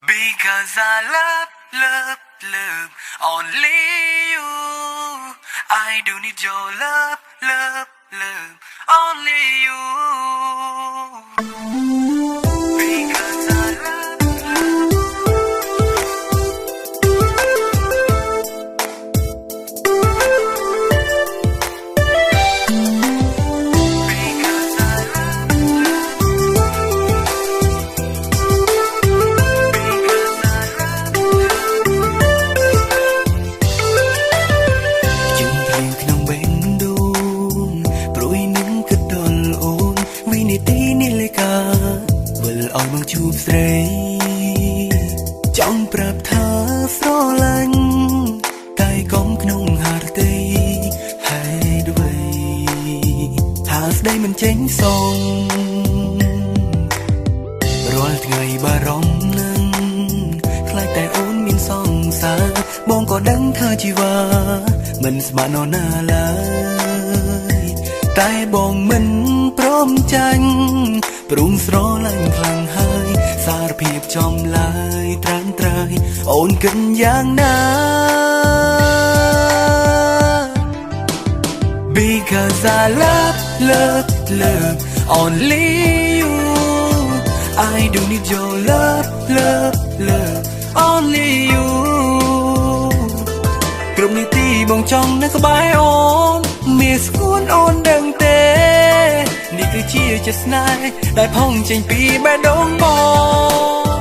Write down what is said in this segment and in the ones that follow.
Because I love only you. I do need your love, only you. Because I love. Because Iឲ្យមកជួបស្រីចង់ប្រាប់ថាស្រឡាញ់តែកុំក្នុងហារតីហេតុអ្វីថាស្ដីមិនចេញសងរាល់ថ្ងៃបារម្ភនឹងខ្លាចតែអូនមានសង្សារបងក៏ដឹងថាជីវ៉ាមិនស្មើនរណាឡើយតែបងមិនព្រមចាញ់ព្រមស្រឡាញ់ខ្លាំងហើយសារភាពចំឡើយត្រាំត្រើយអូនគិតយ៉ាងណា Because I love only you. I do need your love only you. គ្រប់នីតិបងចង់នៅក្បែរអូនមានស្គួនអូនដឹងទេនេះគឺជាចិត្តស្នេហ៍ដែលផុងចេញពីបេះដូងបង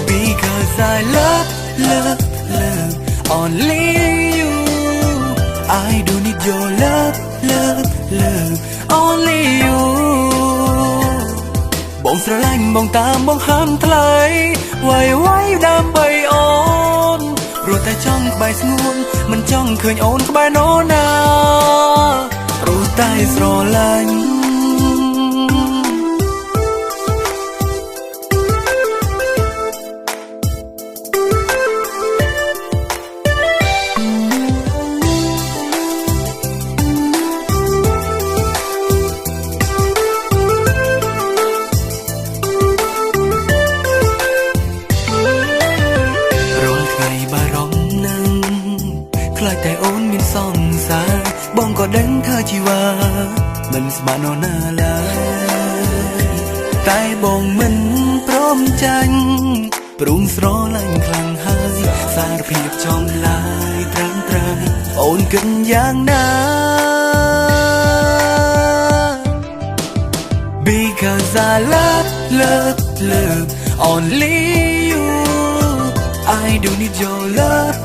Because I love only you. I do need your love only you. បងស្រឡាញ់បងតាមបងហាមថ្លៃវាយដើម្បីអូនព្រោះតែចង់ក្បែរស្ងួនមិនចង់ឃើញអូនក្បែរនរណាព្រោះតែស្រឡាញ់ខ្លាចតែអូនមានសង្សារបងក៏ដឹងថាជីវ៉ាមិនស្មើនរណាឡើយតែបងមិនព្រមចាញ់ព្រមស្រឡាញ់ខ្លាំងហើយសារភាពចំឡើយត្រាំត្រើយអូនគិតយ៉ាងណា Because I love only you. I do need your love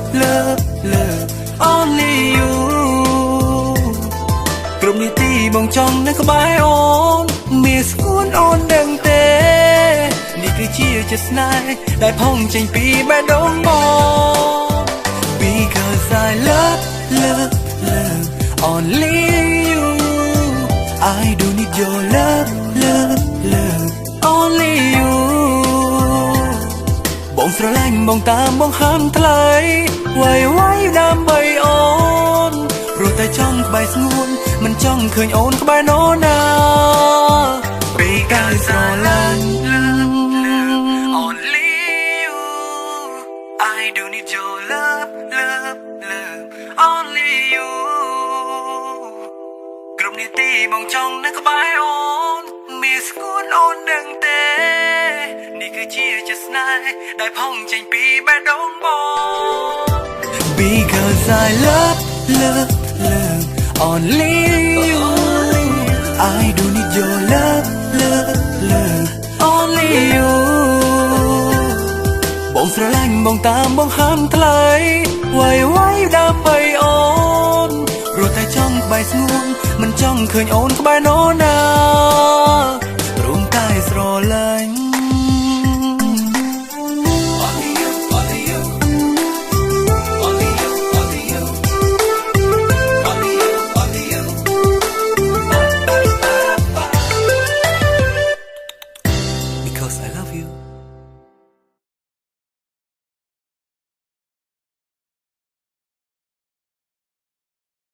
only you. គ្រប់នីតិបងចង់នៅក្បែរអូនមានស្គួនអូនដឹងទេនេះគឺជាចិត្តស្នេហ៍ដែលផុងចេញពីបេះដូងបង Because I love only you. I do need your love only you. បងស្រឡាញ់បងតាមបងហាមថ្លៃវាយដើម្បីអូនព្រោះតែចង់ក្បែរស្ងួនមិនចង់ឃើញអូនក្បែរនរណាពីកាយស្រឡាញ់ only you. I do need your love, only you. គ្រប់នីតិបងចង់នៅក្បែរអូនមានស្គួនអូនដឹងទេនេះគឺជាចិត្តស្នេហ៍ដែលផុងចេញពីបេះដូងបង Because I love only you. I do need your love only you. បងស្រឡាញ់បងតាមបងហាមថ្លៃវាយដើម្បីអូនព្រោះតែចង់ក្បែរស្ងួនមិនចង់ឃើញអូនក្បែរនរណា